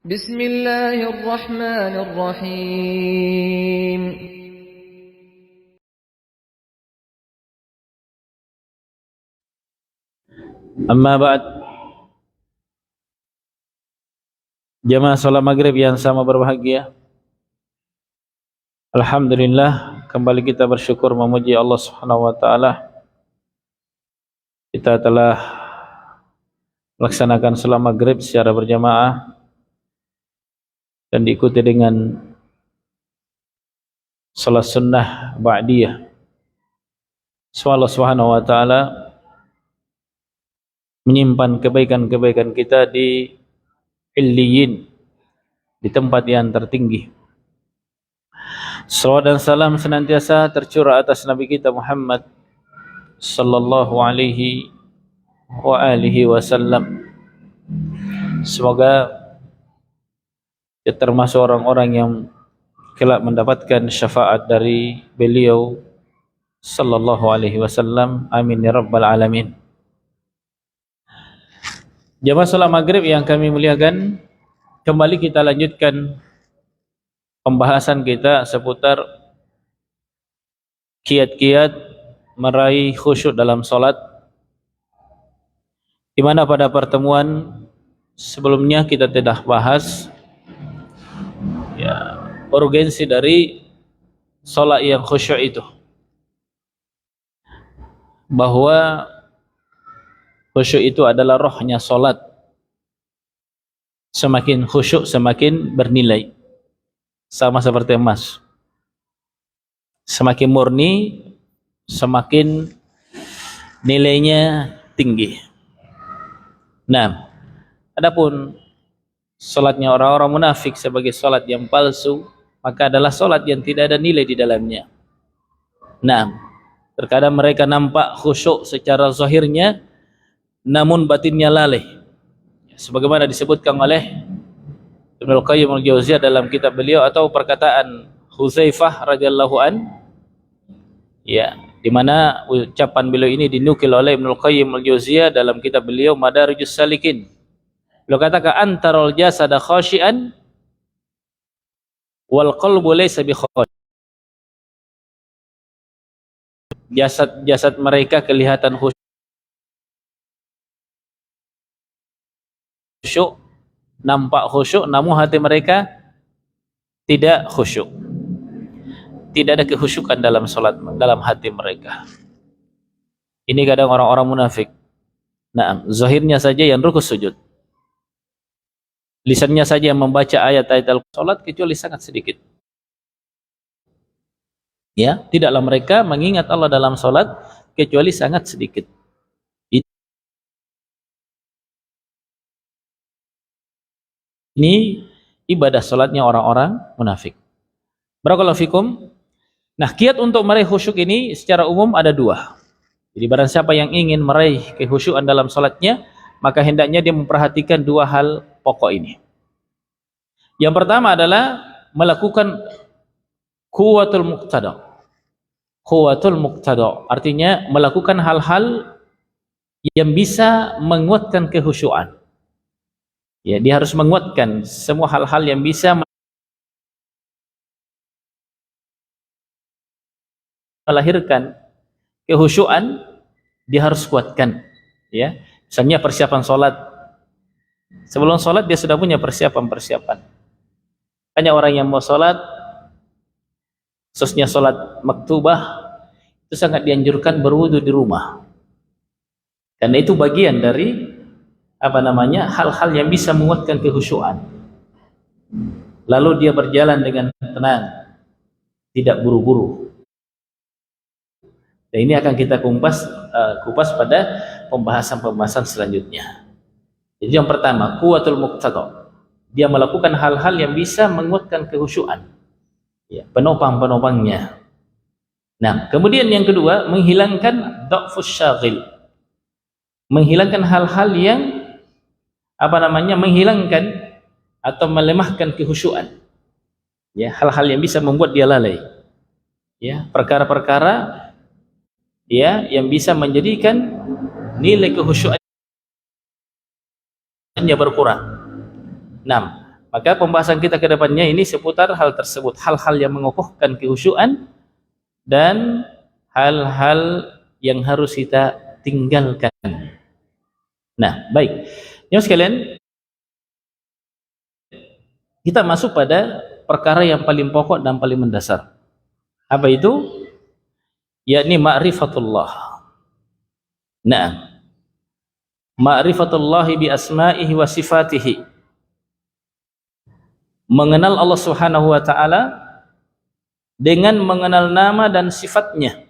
بسم الله الرحمن الرحيم Amma ba'd. Jamaah salat maghrib yang sama berbahagia, alhamdulillah kembali kita bersyukur memuji Allah Subhanahu wa taala. Kita telah melaksanakan salat maghrib secara berjamaah dan diikuti dengan salat sunnah ba'diyah. Semoga Allah Subhanahu wa taala menyimpan kebaikan-kebaikan kita di Illiyin, di tempat yang tertinggi. Salawat dan salam senantiasa tercurah atas Nabi kita Muhammad sallallahu alaihi wa alihi wasallam. Semoga dia termasuk orang-orang yang kelak mendapatkan syafaat dari beliau sallallahu alaihi wasallam. Amin ya rabbal alamin. Jamaah salat maghrib yang kami muliakan, kembali kita lanjutkan pembahasan kita seputar kiat-kiat meraih khusyuk dalam salat, di mana pada pertemuan sebelumnya kita telah bahas urgensi dari salat yang khusyuk itu, bahwa khusyuk itu adalah rohnya salat. Semakin khusyuk semakin bernilai, sama seperti emas. Semakin murni semakin nilainya tinggi. Nah, adapun salatnya orang-orang munafik sebagai salat yang palsu, maka adalah salat yang tidak ada nilai di dalamnya. Nah, terkadang mereka nampak khusyuk secara zahirnya, namun batinnya lalai, sebagaimana disebutkan oleh Ibnu Qayyim al-Jauziyah dalam kitab beliau, atau perkataan Hudzaifah radhiyallahu an, di mana ucapan beliau ini dinukil oleh Ibnu Qayyim al-Jauziyah dalam kitab beliau Madarijus Salikin. Beliau katakan, antarul jasada khashian wal qalbu laysa bi khashi. Jasad mereka kelihatan khusyuk, nampak khusyuk, namun hati mereka tidak khusyuk. Tidak ada kekhusyukan dalam salat, dalam hati mereka. Ini kadang orang-orang munafik. Nah, zahirnya saja yang rukuk sujud, lisannya saja yang membaca ayat-ayat al-salat, kecuali sangat sedikit. Tidaklah mereka mengingat Allah dalam salat kecuali sangat sedikit. Ini ibadah salatnya orang-orang munafik. Barakallahu fikum. Nah, kiat untuk meraih khusyuk ini secara umum ada dua. Jadi barang siapa yang ingin meraih kekhusyukan dalam salatnya, maka hendaknya dia memperhatikan dua hal pokok ini. Yang pertama adalah melakukan quwwatul muqtada. Quwwatul muqtada artinya melakukan hal-hal yang bisa menguatkan kekhusyukan. Dia harus menguatkan semua hal-hal yang bisa melahirkan kekhusyukan, dia harus kuatkan. Misalnya persiapan sholat. Sebelum sholat dia sudah punya persiapan. Hanya orang yang mau sholat, khususnya sholat maktubah, itu sangat dianjurkan berwudu di rumah. Karena itu bagian dari hal-hal yang bisa menguatkan kekhusyukan. Lalu dia berjalan dengan tenang, tidak buru-buru. Dan ini akan kita kupas pada pembahasan selanjutnya. Jadi yang pertama, quwwatul muqtada. Dia melakukan hal-hal yang bisa menguatkan kekhusyukan. Penopang-penopangnya. Nah, kemudian yang kedua, menghilangkan dha'fus syaghil. Menghilangkan hal-hal yang menghilangkan atau melemahkan kekhusyukan. Hal-hal yang bisa membuat dia lalai. Perkara-perkara yang bisa menjadikan nilai kekhusyukannya berkurang. 6. Maka pembahasan kita ke depannya ini seputar hal tersebut, hal-hal yang mengokohkan kehusyuan dan hal-hal yang harus kita tinggalkan. Nah, baik. Yang sekalian, kita masuk pada perkara yang paling pokok dan paling mendasar. Apa itu? Yakni ma'rifatullah. Nah, ma'rifatullahi bi asma'ihi wa sifatihi. Mengenal Allah Subhanahu wa taala dengan mengenal nama dan sifatnya,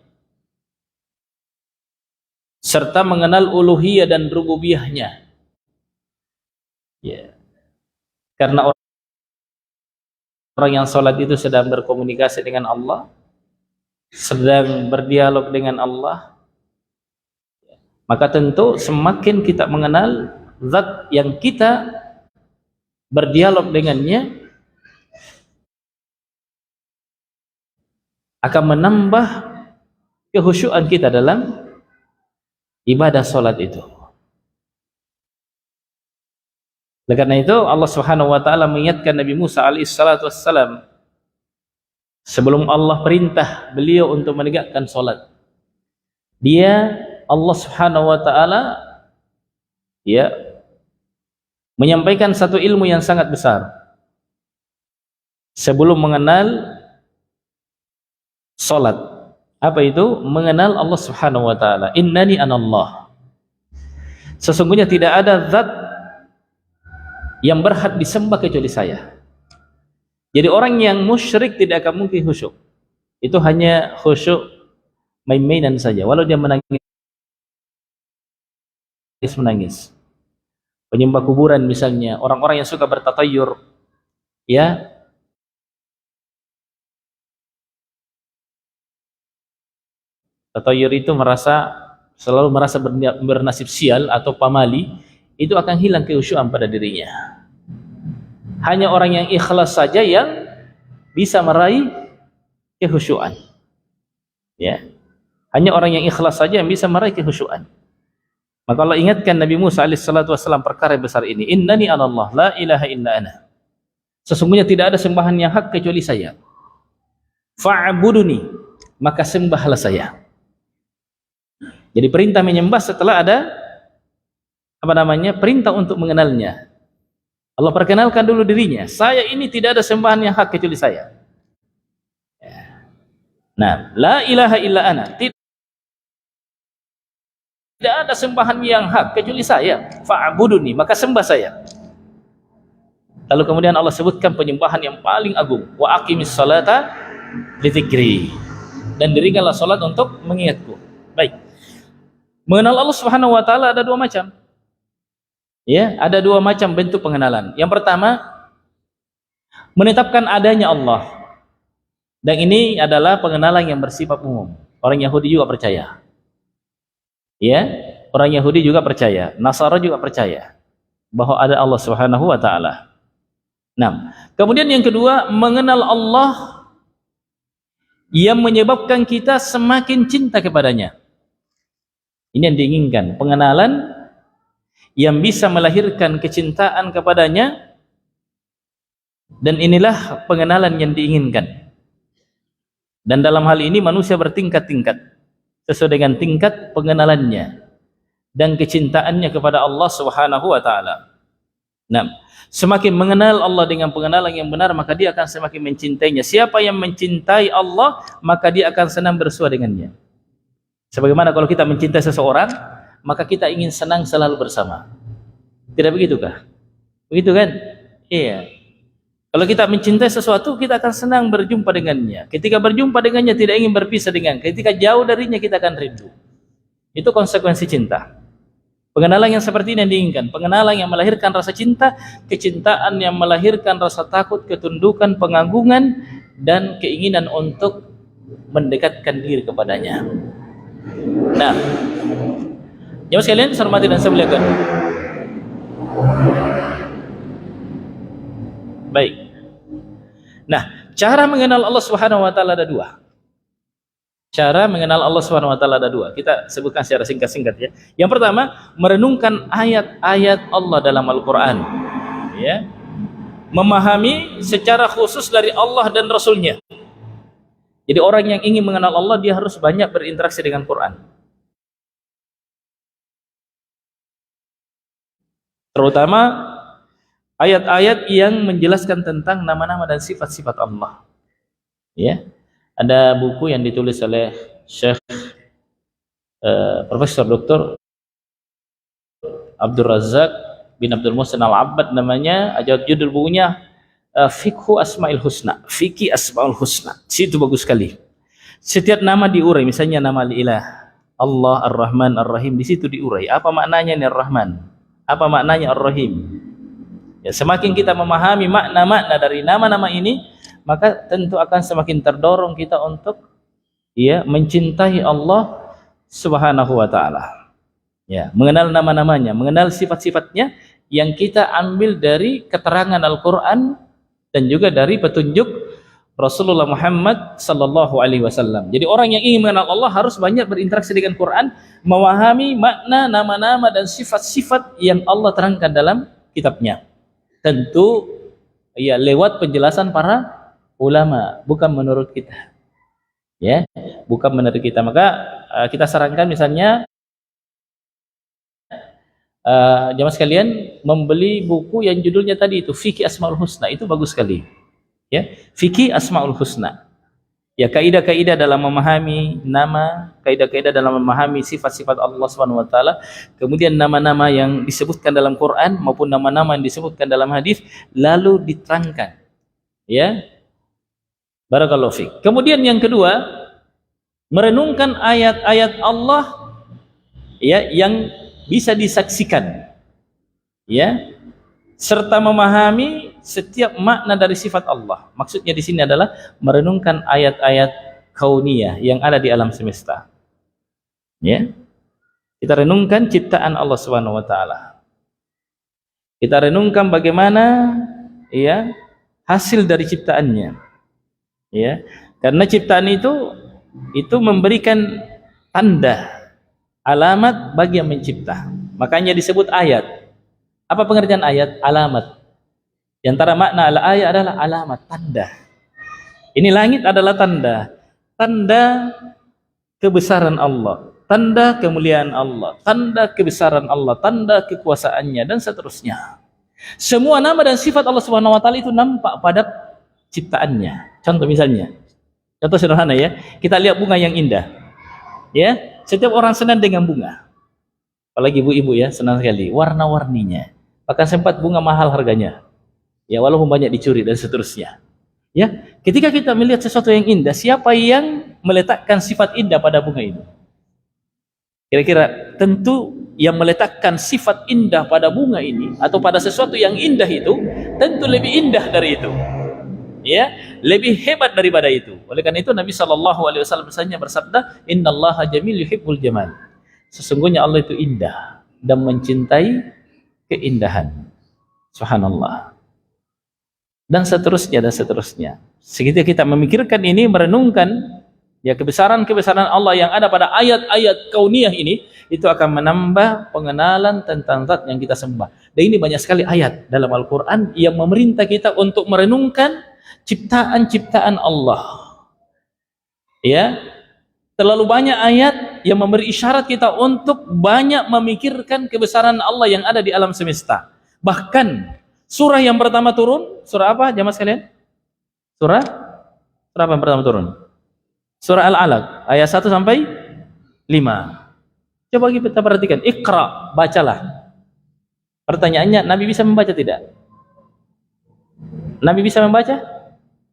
serta mengenal uluhiyah dan rububiyahnya. Ya. Karena orang yang salat itu sedang berkomunikasi dengan Allah, sedang berdialog dengan Allah, maka tentu semakin kita mengenal zat yang kita berdialog dengannya, akan menambah kehusyuan kita dalam ibadah salat itu. Oleh karena itu Allah Subhanahu wa taala mengingatkan Nabi Musa alaihi salatu wassalam sebelum Allah perintah beliau untuk menegakkan salat. Dia Allah Subhanahu wa taala ya menyampaikan satu ilmu yang sangat besar sebelum mengenal salat. Apa itu? Mengenal Allah Subhanahu wa taala. Innani anallah. Sesungguhnya tidak ada zat yang berhak disembah kecuali saya. Jadi orang yang musyrik tidak akan mungkin khusyuk. Itu hanya khusyuk main-mainan saja. Walau dia menangis, penyembah kuburan misalnya, orang-orang yang suka bertatayur, ya, tatayur itu selalu merasa bernasib sial atau pamali, itu akan hilang kehusyuan pada dirinya. Hanya orang yang ikhlas saja yang bisa meraih kehusyuan. Ya. Hanya orang yang ikhlas saja yang bisa meraih kehusyuan. Maka Allah ingatkan Nabi Musa alaihissalatu wassalam perkara besar ini. Innani anallah la ilaha illa ana. Sesungguhnya tidak ada sembahan yang hak kecuali saya. Fa'buduni, maka sembahlah saya. Jadi perintah menyembah setelah ada perintah untuk mengenalnya. Allah perkenalkan dulu dirinya. Saya ini tidak ada sembahan yang hak kecuali saya. Nah, la ilaha illa ana. Tidak ada sembahan yang hak kecuali saya. Fa'buduni, maka sembah saya. Lalu kemudian Allah sebutkan penyembahan yang paling agung. Wa aqimis salata li dzikri. Dan dirikanlah salat untuk mengingatku. Baik. Mengenal Allah Subhanahu wa taala ada dua macam. Ya, ada dua macam bentuk pengenalan. Yang pertama, menetapkan adanya Allah. Dan ini adalah pengenalan yang bersifat umum. Orang Yahudi juga percaya. Ya, orang Yahudi juga percaya, Nasara juga percaya bahwa ada Allah Subhanahu wa taala. Nah, kemudian yang kedua, mengenal Allah yang menyebabkan kita semakin cinta kepadanya. Ini yang diinginkan, pengenalan yang bisa melahirkan kecintaan kepadanya, dan inilah pengenalan yang diinginkan. Dan dalam hal ini manusia bertingkat-tingkat sesuai dengan tingkat pengenalannya dan kecintaannya kepada Allah Subhanahu wa taala. Nah, semakin mengenal Allah dengan pengenalan yang benar, maka dia akan semakin mencintainya. Siapa yang mencintai Allah, maka dia akan senang bersua dengannya. Sebagaimana kalau kita mencintai seseorang, maka kita ingin senang selalu bersama. Tidak begitukah? Begitu kan? Iya. Kalau kita mencintai sesuatu, kita akan senang berjumpa dengannya. Ketika berjumpa dengannya, tidak ingin berpisah dengan. Ketika jauh darinya, kita akan rindu. Itu konsekuensi cinta. Pengenalan yang seperti ini yang diinginkan. Pengenalan yang melahirkan rasa cinta, kecintaan yang melahirkan rasa takut, ketundukan, pengagungan, dan keinginan untuk mendekatkan diri kepadanya. Nah, jemaah sekalian, saya hormati dan saya muliakan. Baik. Nah, cara mengenal Allah Subhanahu wa taala ada dua. Cara mengenal Allah Subhanahu wa taala ada dua. Kita sebutkan secara singkat-singkat ya. Yang pertama, merenungkan ayat-ayat Allah dalam Al-Qur'an. Ya. memahami secara khusus dari Allah dan Rasulnya. Jadi orang yang ingin mengenal Allah, dia harus banyak berinteraksi dengan Quran. Terutama ayat-ayat yang menjelaskan tentang nama-nama dan sifat-sifat Allah. Ya, ada buku yang ditulis oleh Syekh Profesor Dr. Abdul Razak bin Abdul Muhsin Al-Abbad namanya, judul bukunya Fiqhu Asmaul Husna, Fikih Asmaul Husna. Situ bagus sekali. Setiap nama diurai, misalnya nama Al-Ilah, Allah Ar-Rahman Ar-Rahim, di situ diurai apa maknanya nih Ar-Rahman, apa maknanya Ar-Rahim. Ya, semakin kita memahami makna-makna dari nama-nama ini, maka tentu akan semakin terdorong kita untuk ya mencintai Allah Subhanahu wa taala. Ya, mengenal nama-namanya, mengenal sifat-sifatnya yang kita ambil dari keterangan Al-Qur'an dan juga dari petunjuk Rasulullah Muhammad sallallahu alaihi wasallam. Jadi orang yang ingin mengenal Allah harus banyak berinteraksi dengan Quran, memahami makna nama-nama dan sifat-sifat yang Allah terangkan dalam kitabnya. Tentu ya lewat penjelasan para ulama, bukan menurut kita. Ya, bukan menurut kita. Maka kita sarankan misalnya jamaah sekalian membeli buku yang judulnya tadi itu Fikih Asmaul Husna, itu bagus sekali. Ya, Fikih Asmaul Husna. Ya, kaidah-kaidah dalam memahami nama, kaidah-kaidah dalam memahami sifat-sifat Allah Subhanahu wa taala, kemudian nama-nama yang disebutkan dalam Quran maupun nama-nama yang disebutkan dalam hadis lalu diterangkan. Ya. Barakallahu fiik. Kemudian yang kedua, merenungkan ayat-ayat Allah ya yang bisa disaksikan, ya, serta memahami setiap makna dari sifat Allah. Maksudnya di sini adalah merenungkan ayat-ayat kauniyah yang ada di alam semesta. Ya, kita renungkan ciptaan Allah Subhanahu Wa Taala. Kita renungkan bagaimana, ya, hasil dari ciptaannya. Ya, karena ciptaan itu memberikan tanda, alamat bagi yang mencipta. Makanya disebut ayat. Apa pengertian ayat? Alamat. Di antara makna ayat adalah alamat, tanda. Ini langit adalah tanda. Tanda kebesaran Allah, tanda kemuliaan Allah, tanda kebesaran Allah, tanda kekuasaannya, dan seterusnya. Semua nama dan sifat Allah Subhanahu wa taala itu nampak pada ciptaannya. Contoh misalnya, contoh sederhana ya, kita lihat bunga yang indah. Ya, setiap orang senang dengan bunga, apalagi ibu-ibu ya, senang sekali warna-warninya. Bahkan sempat bunga mahal harganya, ya, walaupun banyak dicuri dan seterusnya. Ya, ketika kita melihat sesuatu yang indah, siapa yang meletakkan sifat indah pada bunga itu? Kira-kira tentu yang meletakkan sifat indah pada bunga ini atau pada sesuatu yang indah itu tentu lebih indah dari itu. Ya, lebih hebat daripada itu. Oleh karena itu Nabi sallallahu alaihi wasallam bersabda, "Innallaha jamil yuhibbul jamal." Sesungguhnya Allah itu indah dan mencintai keindahan. Subhanallah. Dan seterusnya dan seterusnya. Seketika kita memikirkan ini, merenungkan ya kebesaran-kebesaran Allah yang ada pada ayat-ayat kauniyah ini, itu akan menambah pengenalan tentang zat yang kita sembah. Dan ini banyak sekali ayat dalam Al-Qur'an yang memerintah kita untuk merenungkan ciptaan-ciptaan Allah. Ya, terlalu banyak ayat yang memberi isyarat kita untuk banyak memikirkan kebesaran Allah yang ada di alam semesta. Bahkan surah yang pertama turun, surah apa jamaah sekalian? Surah apa yang pertama turun? Surah Al-Alaq ayat 1 sampai 5. Coba kita perhatikan, Iqra, bacalah. Pertanyaannya, Nabi bisa membaca tidak? Nabi bisa membaca?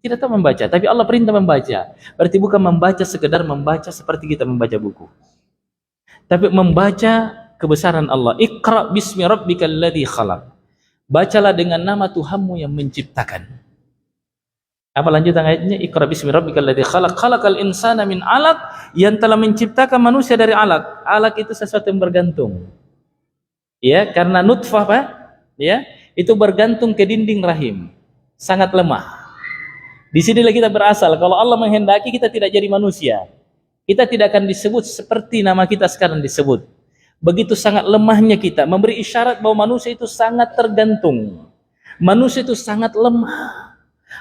Tidak tahu membaca, tapi Allah perintah membaca. Berarti bukan membaca sekedar membaca seperti kita membaca buku, tapi membaca kebesaran Allah. Iqra bismi rabbikal ladzi khalaq. Bacalah dengan nama Tuhanmu yang menciptakan. Apa lanjutan ayatnya? Iqra bismi rabbikal ladzi khalaq, khalaqal insana min 'alaq, yang telah menciptakan manusia dari alaq. Alaq itu sesuatu yang bergantung. Ya, karena nutfah, Pak, ya, itu bergantung ke dinding rahim. Sangat lemah. Di sinilah kita berasal. Kalau Allah menghendaki kita tidak jadi manusia, kita tidak akan disebut seperti nama kita sekarang disebut. Begitu sangat lemahnya kita, memberi isyarat bahwa manusia itu sangat tergantung. Manusia itu sangat lemah.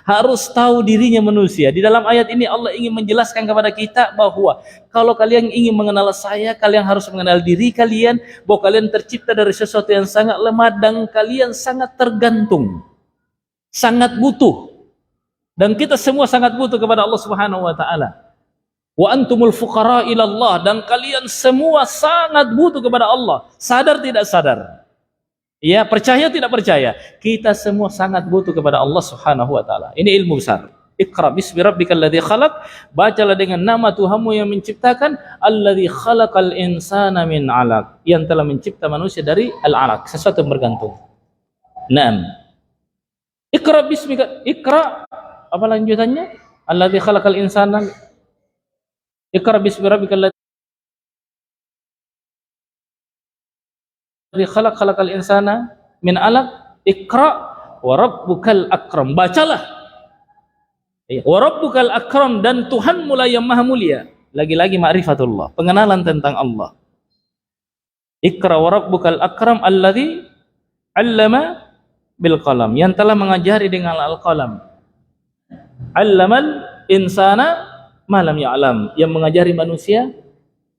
Harus tahu dirinya manusia. Di dalam ayat ini Allah ingin menjelaskan kepada kita bahwa kalau kalian ingin mengenal saya, kalian harus mengenal diri kalian, bahwa kalian tercipta dari sesuatu yang sangat lemah dan kalian sangat tergantung, sangat butuh. Dan kita semua sangat butuh kepada Allah Subhanahu wa taala. Wa antumul fuqara ila Allah, dan kalian semua sangat butuh kepada Allah. Sadar tidak sadar? Ya, percaya tidak percaya? Kita semua sangat butuh kepada Allah Subhanahu wa taala. Ini ilmu besar. Iqra bismi rabbikal ladzi khalaq. Bacalah dengan nama Tuhanmu yang menciptakan, alladzi khalaqal insana min 'alaq, yang telah mencipta manusia dari al-'alaq, sesuatu yang bergantung. Naam. Iqra bismika, iqra, apa lanjutannya? Alladzi khalaqal insana. Iqra bismi rabbikal ladzi khalaqal insana min 'alaq. Iqra wa rabbukal akram. Bacalah. Wa rabbukal akram, dan Tuhanmu lah yang maha mulia. Lagi-lagi ma'rifatullah, pengenalan tentang Allah. Iqra wa rabbukal akram alladzi 'allama bil qalam, yang telah mengajari dengan al-qalam. 'Allamal insana ma lam ya'lam, yang mengajari manusia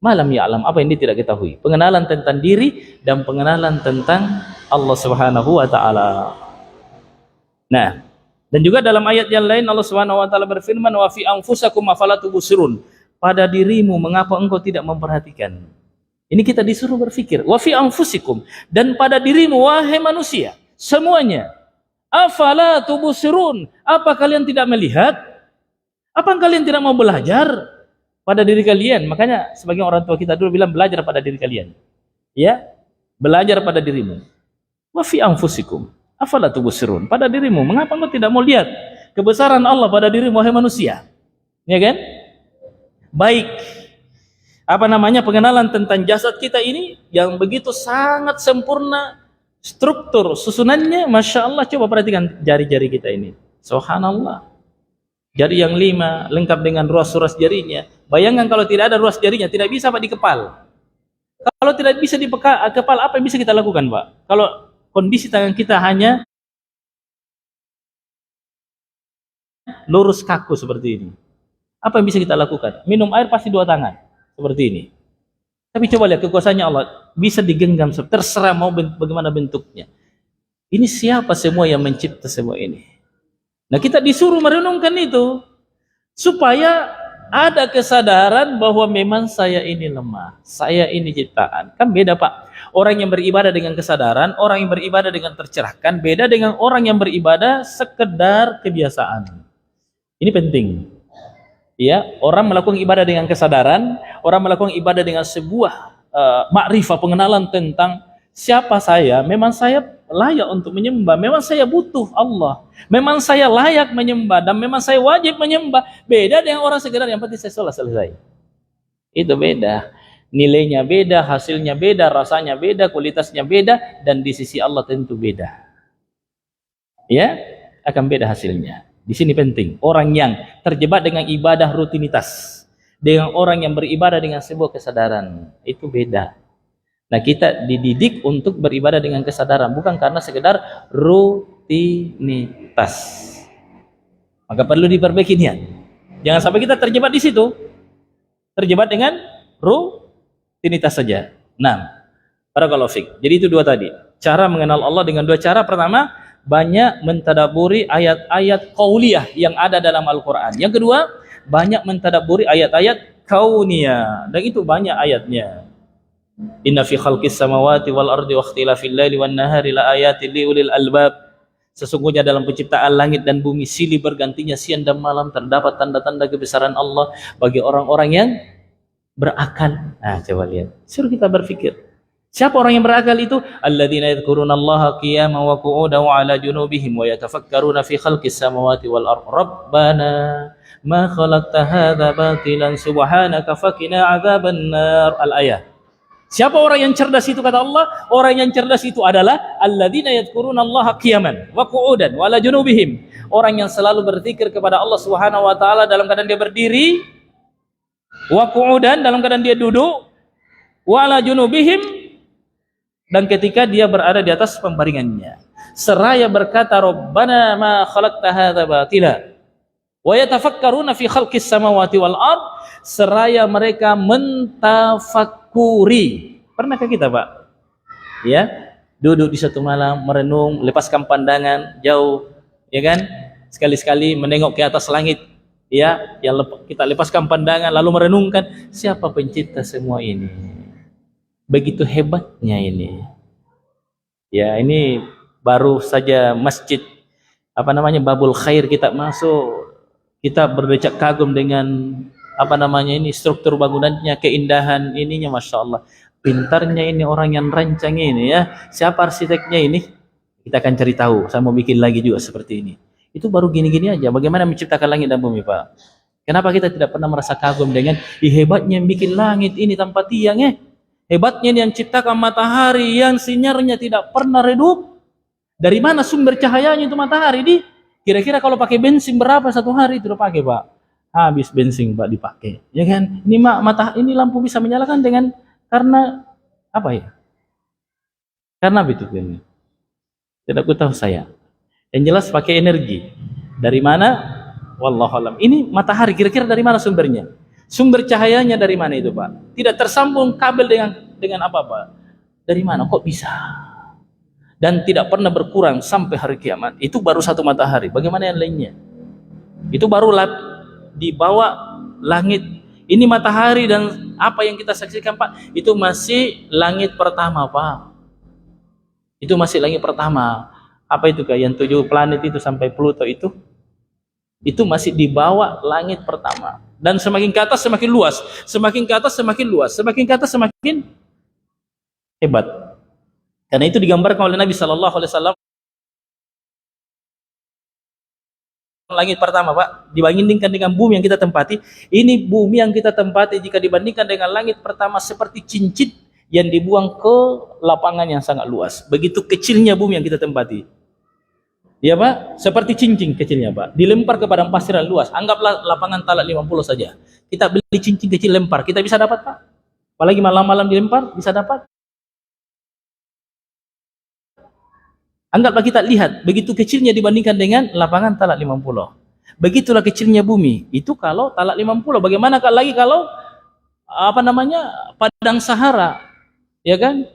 malam ya'lam, apa yang dia tidak ketahui. Pengenalan tentang diri dan pengenalan tentang Allah Subhanahu wa taala. Nah, dan juga dalam ayat yang lain Allah Subhanahu wa taala berfirman, wa fi anfusakum afala tubsirun, pada dirimu mengapa engkau tidak memperhatikan. Ini kita disuruh berpikir, wa fi anfusikum, dan pada dirimu wahai manusia semuanya. Afala tubsirun, apa kalian tidak melihat? Apa kalian tidak mau belajar pada diri kalian? Makanya sebagian orang tua kita dulu bilang, belajar pada diri kalian. Ya, belajar pada dirimu. Wa fi anfusikum afala tubsirun, pada dirimu mengapa engkau tidak mau lihat kebesaran Allah pada dirimu wahai manusia? Ya kan? Baik. Apa namanya, pengenalan tentang jasad kita ini yang begitu sangat sempurna struktur susunannya, Masya Allah. Coba perhatikan jari-jari kita ini, subhanallah. Jari yang 5 lengkap dengan ruas-ruas jarinya. Bayangkan kalau tidak ada ruas jarinya, tidak bisa Pak dikepal. Kalau tidak bisa dikepal, apa yang bisa kita lakukan Pak? Kalau kondisi tangan kita hanya lurus kaku seperti ini, apa yang bisa kita lakukan? Minum air pasti 2 tangan seperti ini. Tapi coba lihat kekuasaannya Allah, bisa digenggam, terserah mau bagaimana bentuknya. Ini siapa semua yang mencipta semua ini? Nah, kita disuruh merenungkan itu supaya ada kesadaran bahwa memang saya ini lemah, saya ini ciptaan. Kan beda Pak, orang yang beribadah dengan kesadaran, orang yang beribadah dengan tercerahkan, beda dengan orang yang beribadah sekedar kebiasaan. Ini penting. Ya, orang melakukan ibadah dengan kesadaran, orang melakukan ibadah dengan sebuah makrifah, pengenalan tentang siapa saya, memang saya layak untuk menyembah, memang saya butuh Allah, memang saya layak menyembah, dan memang saya wajib menyembah. Beda dengan orang sekedar yang penting saya sholat selesai. Itu beda, nilainya beda, hasilnya beda, rasanya beda, kualitasnya beda, dan di sisi Allah tentu beda. Ya, akan beda hasilnya. Di sini penting, orang yang terjebak dengan ibadah rutinitas dengan orang yang beribadah dengan sebuah kesadaran, itu beda. Nah, kita dididik untuk beribadah dengan kesadaran, bukan karena sekedar rutinitas. Maka perlu diperbaiki niat. Jangan sampai kita terjebak di situ, terjebak dengan rutinitas saja. Nah, barakallahu fiik. Jadi itu 2 tadi. Cara mengenal Allah dengan 2 cara. Pertama, banyak mentadabburi ayat-ayat qauliyah yang ada dalam Al-Quran. Yang kedua, banyak mentadabburi ayat-ayat kauniyah, dan itu banyak ayatnya. Inna fi khalqis samawati wal ardi wa ikhtilafil laili wan nahari la ayatin liulil albab. Sesungguhnya dalam penciptaan langit dan bumi, silih bergantinya siang dan malam, terdapat tanda-tanda kebesaran Allah bagi orang-orang yang berakal. Nah, coba lihat. Suruh kita berpikir. Siapa orang yang berakal itu? Alladzina yadhkurunallaha qiyaman wa qu'udan wa 'ala junubihim wa yatafakkaruna fi khalqis samawati wal ardh. Rabbana ma khalaqta hadza batilan subhanaka faqina 'adzabannar. Al-ayat. Siapa orang yang cerdas itu, kata Allah? Orang yang cerdas itu adalah alladzina yadhkurunallaha qiyaman wa qu'udan wa 'ala junubihim. Orang yang selalu berzikir kepada Allah Subhanahu wa taala dalam keadaan dia berdiri, wa qu'udan dalam keadaan dia duduk, wa 'ala junubihim dan ketika dia berada di atas pembaringannya. seraya berkata Rabbana ma khalaqta hadza batila wa yatafakkaruna fi khalqis samawati wal ard, seraya mereka mentafakuri. Pernahkah kita, Pak? Ya, duduk di satu malam merenung, lepaskan pandangan jauh, ya kan? Sekali-sekali menengok ke atas langit, ya, kita lepaskan pandangan lalu merenungkan siapa pencipta semua ini. Begitu hebatnya ini. Ya, ini baru saja masjid Babul Khair kita masuk, kita berdecak kagum dengan ini struktur bangunannya, keindahan ininya, masya Allah. Pintarnya ini orang yang rancang ini, ya. Siapa arsiteknya ini? Kita akan cari tahu. Saya mau bikin lagi juga seperti ini. Itu baru gini-gini aja. Bagaimana menciptakan langit dan bumi, Pak? Kenapa kita tidak pernah merasa kagum dengan hebatnya yang bikin langit ini tanpa tiang, ya? Hebatnya yang ciptakan matahari yang sinarnya tidak pernah redup. Dari mana sumber cahayanya itu matahari? Kira-kira kalau pakai bensin berapa satu hari itu pakai, Pak? Habis bensin, Pak, dipakai. Ya kan? Ini lampu bisa menyalakan dengan karena apa ya? Karena itu ini. Tidak ku tahu saya. Yang jelas pakai energi. Dari mana? Wallahu alam. Ini matahari kira-kira dari mana sumbernya? Sumber cahayanya dari mana itu, Pak? Tidak tersambung kabel dengan apa-apa. Dari mana? Kok bisa? Dan tidak pernah berkurang sampai hari kiamat. Itu baru satu matahari. Bagaimana yang lainnya? Itu baru di bawah langit. Ini matahari dan apa yang kita saksikan, Pak, itu masih langit pertama, Pak. Itu masih langit pertama. Apa itu, Kak? Yang 7 planet itu sampai Pluto itu masih di bawah langit pertama. Dan semakin ke atas semakin luas, semakin ke atas semakin luas, semakin ke atas semakin hebat. Karena itu digambarkan oleh Nabi Shallallahu Alaihi Wasallam, langit pertama, Pak, dibandingkan dengan bumi yang kita tempati. Ini bumi yang kita tempati jika dibandingkan dengan langit pertama seperti cincin yang dibuang ke lapangan yang sangat luas. Begitu kecilnya bumi yang kita tempati. Ya, Pak, seperti cincin kecilnya, Pak. Dilempar ke padang pasir yang luas. Anggaplah lapangan Talak 50 saja. Kita beli cincin kecil lempar, kita bisa dapat, Pak. Apalagi malam-malam dilempar, bisa dapat. Anggaplah kita lihat, begitu kecilnya dibandingkan dengan lapangan Talak 50. Begitulah kecilnya bumi. Itu kalau Talak 50. Bagaimana lagi kalau padang Sahara, ya kan?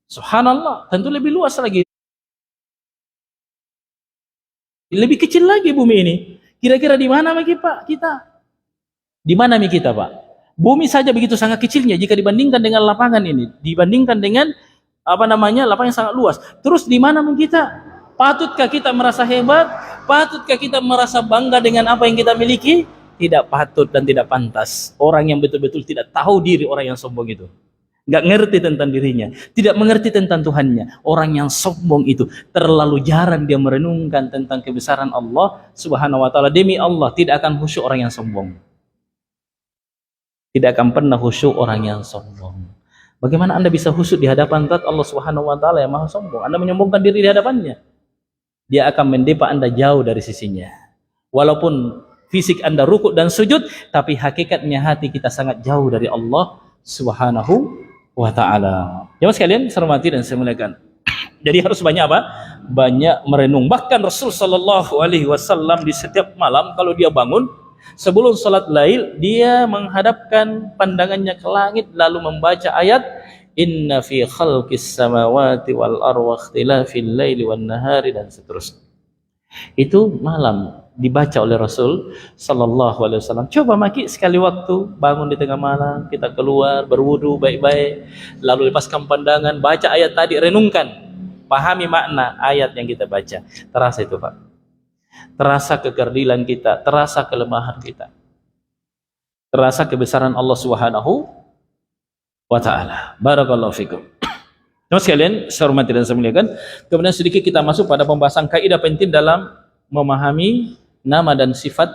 Subhanallah, tentu lebih luas lagi. Lebih kecil lagi bumi ini. Kira-kira di mana Pak kita? Di mana kita, Pak? Bumi saja begitu sangat kecilnya jika dibandingkan dengan lapangan ini, dibandingkan dengan lapangan yang sangat luas. Terus di mana kita? Patutkah kita merasa hebat? Patutkah kita merasa bangga dengan apa yang kita miliki? Tidak patut dan tidak pantas. Orang yang betul-betul tidak tahu diri, orang yang sombong itu. Nggak ngerti tentang dirinya, tidak mengerti tentang Tuhannya. Orang yang sombong itu terlalu jarang dia merenungkan tentang kebesaran Allah Subhanahu wa taala. Demi Allah, tidak akan khusyuk orang yang sombong. Tidak akan pernah khusyuk orang yang sombong. Bagaimana Anda bisa khusyuk di hadapan Zat Allah Subhanahu wa taala yang Maha sombong? Anda menyombongkan diri di hadapannya. Dia akan mendepak Anda jauh dari sisinya. Walaupun fisik Anda rukuk dan sujud, tapi hakikatnya hati kita sangat jauh dari Allah Subhanahu wa ta'ala. Jemaah sekalian, saya hormati dan saya muliakan. Jadi harus banyak apa? Banyak merenung. Bahkan Rasul sallallahu alaihi wasallam di setiap malam kalau dia bangun, sebelum salat lail, dia menghadapkan pandangannya ke langit lalu membaca ayat inna fi khalqis samawati wal ardi wa ikhtilafil laili wan nahari dan seterusnya. Itu malam dibaca oleh Rasul sallallahu alaihi wasallam. Coba maki sekali waktu bangun di tengah malam, kita keluar berwudu baik-baik, lalu lepaskan pandangan, baca ayat tadi, renungkan, pahami makna ayat yang kita baca. Terasa itu, Pak. Terasa kekerdilan kita, terasa kelemahan kita. Terasa kebesaran Allah Subhanahu wa taala. Barakallahu fikum. Nah, sekalian, saya hormati dan saya muliakan. Kemudian sedikit kita masuk pada pembahasan kaidah penting dalam memahami nama dan sifat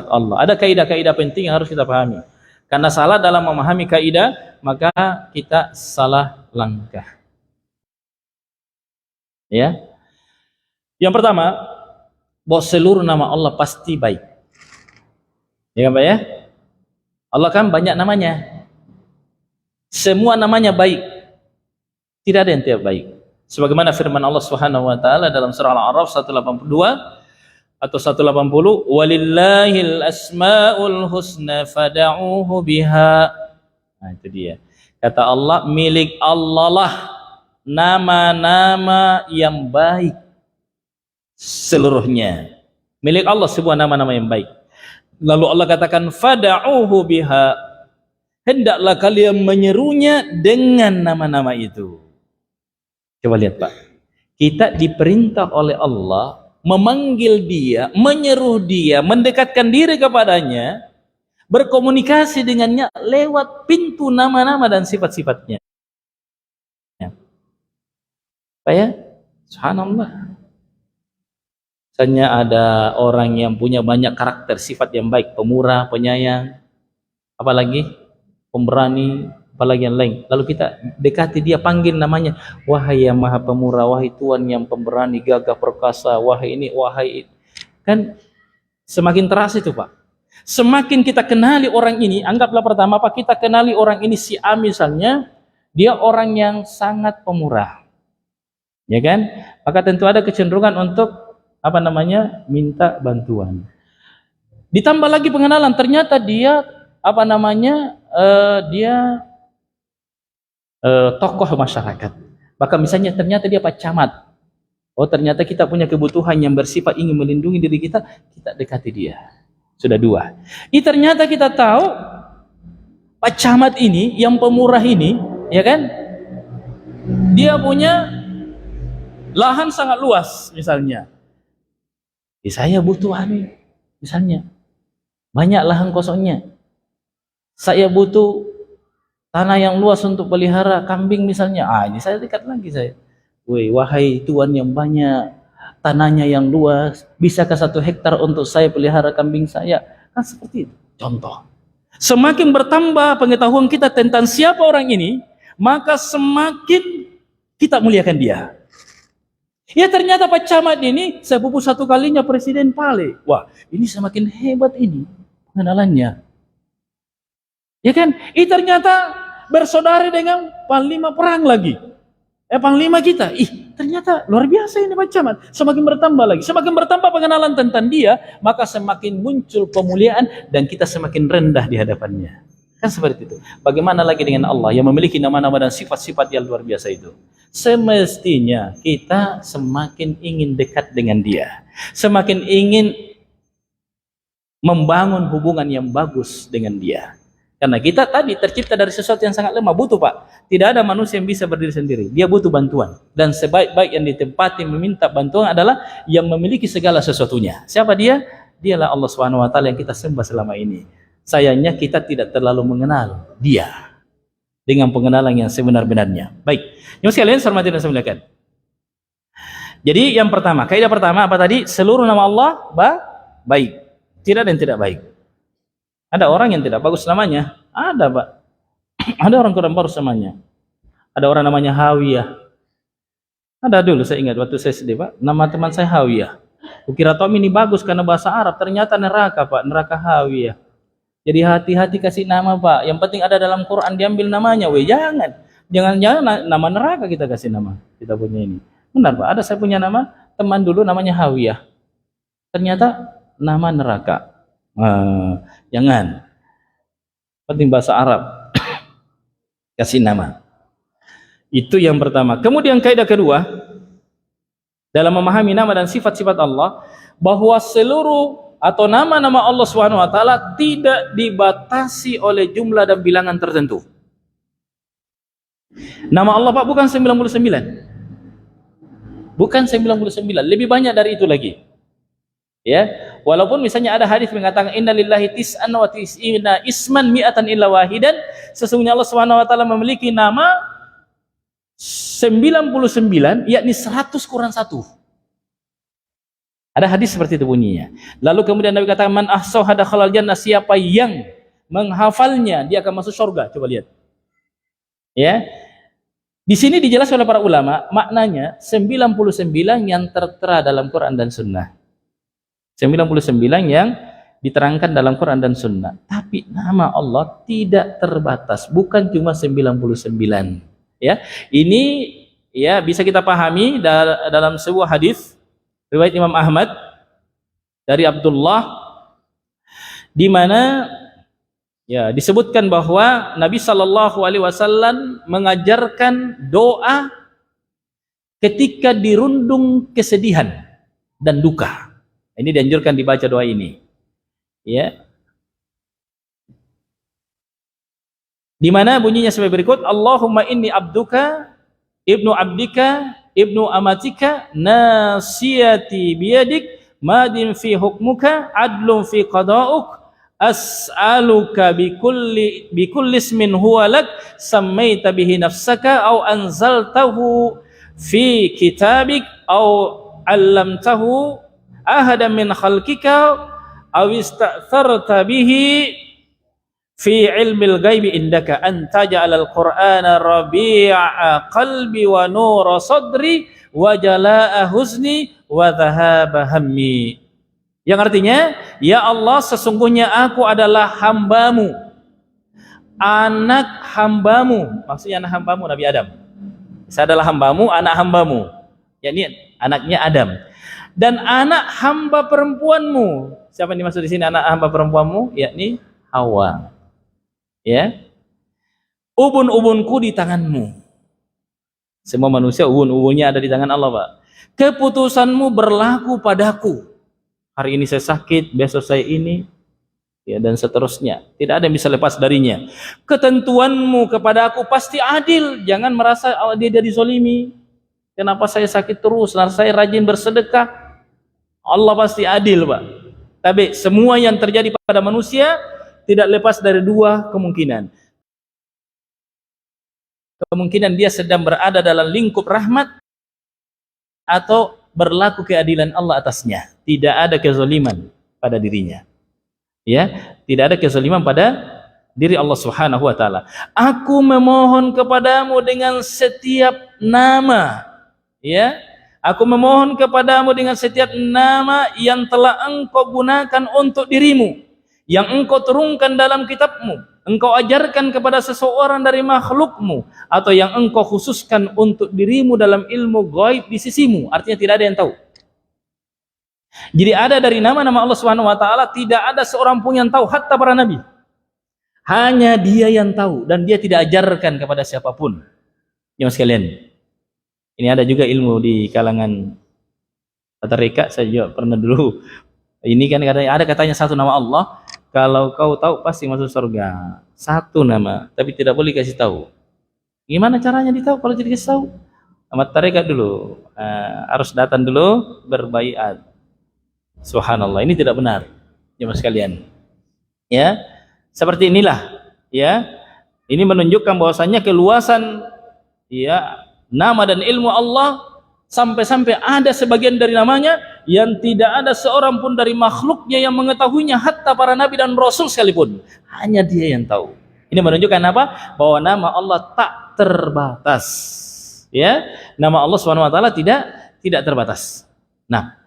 Allah. Ada kaidah-kaidah penting yang harus kita pahami. Karena salah dalam memahami kaidah, maka kita salah langkah. Ya. Yang pertama, bahwa seluruh nama Allah pasti baik. Ya kan, Pak ya? Allah kan banyak namanya. Semua namanya baik. Tidak ada yang tidak baik. Sebagaimana firman Allah Subhanahu wa taala dalam surah Al-A'raf 182 atau 180, walillahil asmaul husna fad'uuhu biha. Nah, itu dia. Kata Allah, milik Allah lah nama-nama yang baik seluruhnya. Milik Allah sebuah nama-nama yang baik. Lalu Allah katakan fad'uuhu biha. Hendaklah kalian menyerunya dengan nama-nama itu. Coba lihat Pak. Kita diperintah oleh Allah memanggil dia, menyeru dia, mendekatkan diri kepadanya, berkomunikasi dengannya lewat pintu nama-nama dan sifat-sifatnya. Pak ya? Subhanallah. Misalnya ada orang yang punya banyak karakter, sifat yang baik, pemurah, penyayang, apalagi pemberani, apalagi yang lain. Lalu kita dekati dia, panggil namanya, wahai yang maha pemurah, wahai Tuhan yang pemberani, gagah perkasa, wahai ini, wahai itu. Kan semakin terasa itu Pak. Semakin kita kenali orang ini, anggaplah pertama Pak, kita kenali orang ini si A misalnya, dia orang yang sangat pemurah, ya kan? Maka tentu ada kecenderungan untuk minta bantuan. Ditambah lagi pengenalan, ternyata dia tokoh masyarakat. Maka misalnya ternyata dia Pak Camat. Oh, ternyata kita punya kebutuhan yang bersifat ingin melindungi diri kita, kita dekati dia. Sudah dua. Ternyata kita tahu Pak Camat ini, yang pemurah ini, ya kan? Dia punya lahan sangat luas misalnya. Saya butuh misalnya banyak lahan kosongnya. Saya butuh tanah yang luas untuk pelihara kambing misalnya. Ini saya dekat lagi saya. Wahai Tuhan yang banyak, tanahnya yang luas, bisakah 1 hektar untuk saya pelihara kambing saya? Kan seperti itu. Contoh. Semakin bertambah pengetahuan kita tentang siapa orang ini, maka semakin kita muliakan dia. Ya ternyata Pak Camat ini sepupu 1 kalinya Presiden Pale. Wah, ini semakin hebat ini pengenalannya. Ya kan? Ternyata bersaudara dengan panglima perang lagi. Panglima kita. Ternyata luar biasa ini Pak Camat. Semakin bertambah lagi. Semakin bertambah pengenalan tentang dia, maka semakin muncul pemuliaan dan kita semakin rendah di hadapannya. Kan seperti itu. Bagaimana lagi dengan Allah yang memiliki nama-nama dan sifat-sifat yang luar biasa itu? Semestinya kita semakin ingin dekat dengan dia, semakin ingin membangun hubungan yang bagus dengan dia. Karena kita tadi tercipta dari sesuatu yang sangat lemah, butuh Pak. Tidak ada manusia yang bisa berdiri sendiri, dia butuh bantuan. Dan sebaik-baik yang ditempati meminta bantuan adalah yang memiliki segala sesuatunya. Siapa dia? Dialah Allah Subhanahu wa taala yang kita sembah selama ini. Sayangnya kita tidak terlalu mengenal dia dengan pengenalan yang sebenar-benarnya. Baik, yang sekalian saya hormati dan saya muliakan. Jadi yang pertama, kaidah pertama apa tadi? Seluruh nama Allah baik. Tidak ada yang tidak baik. Ada orang yang tidak bagus namanya, ada Pak. Ada orang kurang bagus namanya. Ada orang namanya Hawiyah. Ada dulu saya ingat waktu saya sedih Pak, nama teman saya Hawiyah. Kukira Tom ini bagus karena bahasa Arab, ternyata neraka Pak, neraka Hawiyah. Jadi hati-hati kasih nama Pak. Yang penting ada dalam Quran, diambil namanya. Jangan nama neraka kita kasih nama. Kita punya ini. Benar Pak, ada saya punya nama teman dulu namanya Hawiyah. Ternyata nama neraka. Jangan. Penting bahasa Arab. Kasih nama. Itu yang pertama. Kemudian kaidah kedua dalam memahami nama dan sifat-sifat Allah, bahwa seluruh atau nama-nama Allah Subhanahu wa taala tidak dibatasi oleh jumlah dan bilangan tertentu. Nama Allah Pak bukan 99. Bukan 99, lebih banyak dari itu lagi. Ya, walaupun misalnya ada hadis mengatakan innalillahi tis'an wa tis'ina isman mi'atan illa wahidan, sesungguhnya Allah Subhanahu wa taala memiliki nama 99, yakni 100 kurang 1. Ada hadis seperti itu bunyinya. Lalu kemudian Nabi katakan man ahsaha dakhalal jannah, siapa yang menghafalnya dia akan masuk surga. Coba lihat. Ya. Di sini dijelaskan oleh para ulama, maknanya 99 yang tertera dalam Quran dan Sunnah. 99 yang diterangkan dalam Quran dan Sunnah. Tapi nama Allah tidak terbatas, bukan cuma 99. Ya, ini ya bisa kita pahami dalam sebuah hadis riwayat Imam Ahmad dari Abdullah, di mana ya disebutkan bahwa Nabi Shallallahu Alaihi Wasallam mengajarkan doa ketika dirundung kesedihan dan duka. Ini dianjurkan dibaca doa ini, ya. Di mana bunyinya sebagai berikut: Allahumma inni abduka ibnu abdika ibnu amatika nasiyati biyadik madin fi hukmuka adlun fi qada'uk as'aluka bikulli ismin huwa lak sammaita bihi nafsaka aw anzaltahu fi kitabik aw 'allamtahu ahadan min khalqika aw ista'tharta bihi fi ilmil ghaibi indaka an taj'alal qur'ana rabi'a qalbi wa nura sadri wa jalaa huzni wa dhahaba hammi. Yang artinya, ya Allah, sesungguhnya aku adalah hambamu, anak hambamu. Maksudnya anak hambamu Nabi Adam. Saya adalah hambamu, anak hambamu, yakni anaknya Adam, dan anak hamba perempuanmu. Siapa yang dimaksud di sini anak hamba perempuanmu? Yakni Hawa. Ya, ubun-ubunku di tanganmu. Semua manusia ubun-ubunnya ada di tangan Allah, Pak. Keputusanmu berlaku padaku. Hari ini saya sakit, besok saya ini, ya, dan seterusnya. Tidak ada yang bisa lepas darinya. Ketentuanmu kepada aku pasti adil. Jangan merasa dia dizolimi. Kenapa saya sakit terus? Karena saya rajin bersedekah. Allah pasti adil, Pak. Tapi semua yang terjadi pada manusia tidak lepas dari dua kemungkinan. Kemungkinan dia sedang berada dalam lingkup rahmat atau berlaku keadilan Allah atasnya. Tidak ada kezaliman pada dirinya. Ya, tidak ada kezaliman pada diri Allah Subhanahu wa taala. Aku memohon kepadamu dengan setiap nama, ya. Aku memohon kepadamu dengan setiap nama yang telah engkau gunakan untuk dirimu, yang engkau turunkan dalam kitabmu, engkau ajarkan kepada seseorang dari makhlukmu, atau yang engkau khususkan untuk dirimu dalam ilmu gaib di sisimu. Artinya tidak ada yang tahu. Jadi ada dari nama-nama Allah Subhanahu wa taala tidak ada seorang pun yang tahu, hatta para nabi. Hanya Dia yang tahu, dan Dia tidak ajarkan kepada siapapun. Ya sekalian. Ini ada juga ilmu di kalangan tarekat, saya juga pernah dulu. Ini kan ada katanya satu nama Allah, kalau kau tahu pasti masuk surga. Satu nama, tapi tidak boleh kasih tahu. Gimana caranya ditahu kalau tidak kasih tahu? Amat tarekat dulu, harus datang dulu berbaiat. Subhanallah, ini tidak benar, jemaah sekalian. Ya, seperti inilah. Ya, ini menunjukkan bahwasannya keluasan, ya, nama dan ilmu Allah, sampai-sampai ada sebagian dari namanya yang tidak ada seorang pun dari makhluknya yang mengetahuinya, hatta para nabi dan rasul sekalipun. Hanya Dia yang tahu. Ini menunjukkan apa? Bahwa nama Allah tak terbatas. Ya, nama Allah Subhanahu wa taala tidak terbatas. Nah,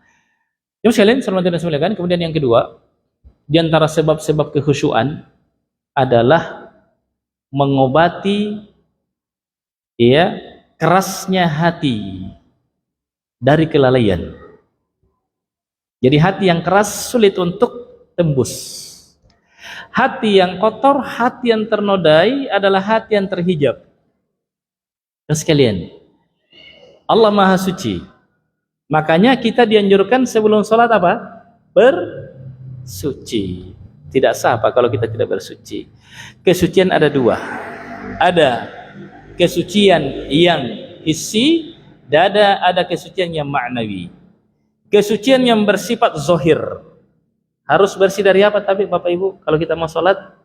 jemaah sekalian, kemudian yang kedua, di antara sebab-sebab kekhusyuan adalah mengobati, ya, kerasnya hati dari kelalaian. Jadi hati yang keras sulit untuk tembus. Hati yang kotor, hati yang ternodai adalah hati yang terhijab. Dan sekalian, Allah Maha Suci. Makanya kita dianjurkan sebelum sholat apa? Bersuci. Tidak sah Pak kalau kita tidak bersuci. Kesucian ada dua. Ada kesucian yang hissi, dan ada kesucian yang ma'nawi. Kesucian yang bersifat zohir. Harus bersih dari apa? Tapi Bapak Ibu, kalau kita mau sholat,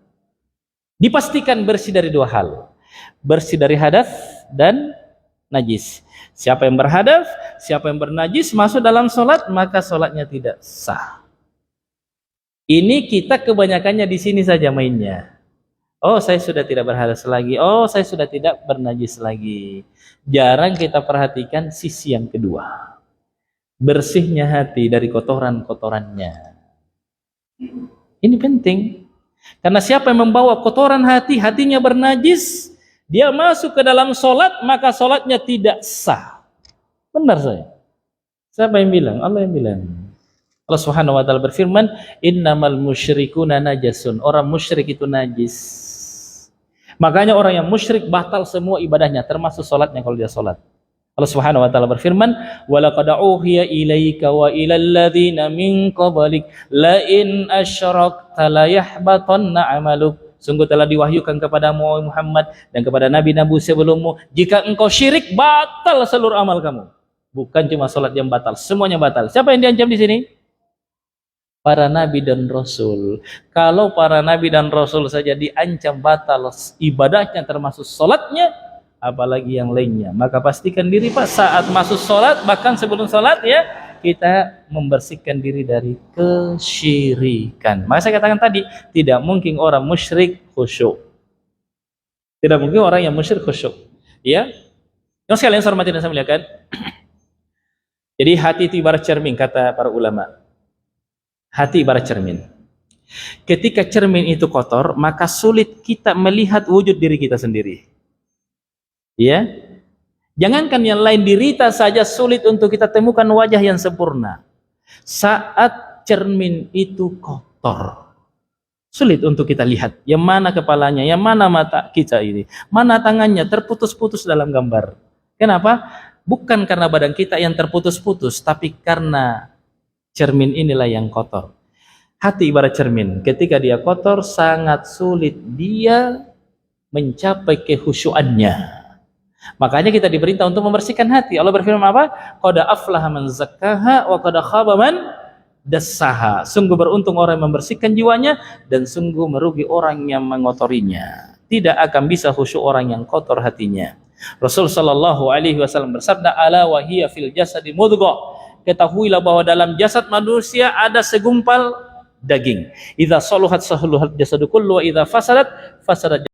dipastikan bersih dari dua hal. Bersih dari hadas dan najis. Siapa yang berhadas, siapa yang bernajis masuk dalam sholat, maka sholatnya tidak sah. Ini kita kebanyakannya di sini saja mainnya. Oh, saya sudah tidak berhadas lagi. Oh, saya sudah tidak bernajis lagi. Jarang kita perhatikan sisi yang kedua. Bersihnya hati dari kotoran-kotorannya. Ini penting. Karena siapa yang membawa kotoran hati, hatinya bernajis, dia masuk ke dalam solat, maka solatnya tidak sah. Benar saya? Siapa yang bilang? Allah yang bilang. Allah Subhanahu wa taala berfirman, "Innamal musyrikuna najasun." Orang musyrik itu najis. Makanya orang yang musyrik batal semua ibadahnya, termasuk salatnya kalau dia salat. Allah Subhanahu wa taala berfirman, "Wa laqad uhiya ilaika wa ilal ladzina min qablik la in asyrakta la yahbatanna 'amaluk." Sungguh telah diwahyukan kepadamu Muhammad dan kepada nabi-nabi sebelummu, jika engkau syirik batal seluruh amal kamu. Bukan cuma salat yang batal, semuanya batal. Siapa yang diancam di sini? Para nabi dan rasul. Kalau para nabi dan rasul saja diancam batal ibadahnya termasuk salatnya, apalagi yang lainnya. Maka pastikan diri Pak, saat masuk salat, bahkan sebelum salat ya, kita membersihkan diri dari kesyirikan. Maka saya katakan tadi, tidak mungkin orang musyrik khusyuk. Tidak mungkin orang yang musyrik khusyuk. Ya. Yang sekalian saya hormati dan saya muliakan. Jadi hati itu ibarat cermin, kata para ulama. Hati ibarat cermin. Ketika cermin itu kotor, maka sulit kita melihat wujud diri kita sendiri. Ya. Jangankan yang lain, dirita saja sulit untuk kita temukan wajah yang sempurna. Saat cermin itu kotor, sulit untuk kita lihat yang mana kepalanya, yang mana mata kita ini, mana tangannya, terputus-putus dalam gambar. Kenapa? Bukan karena badan kita yang terputus-putus, tapi karena cermin inilah yang kotor. Hati ibarat cermin, ketika dia kotor sangat sulit dia mencapai kehusyuannya. Makanya kita diperintah untuk membersihkan hati. Allah berfirman apa? Qad aflaha man zakkaha wa qad khaba man dassaha. Sungguh beruntung orang yang membersihkan jiwanya dan sungguh merugi orang yang mengotorinya. Tidak akan bisa khusyuk orang yang kotor hatinya. Rasul sallallahu alaihi wasallam bersabda, ala wa hiya fil jasadi mudghah. Ketahuilah bahwa dalam jasad manusia ada segumpal daging. Idza saluhat saluhat jasadu kullu wa idza fasadat fasadat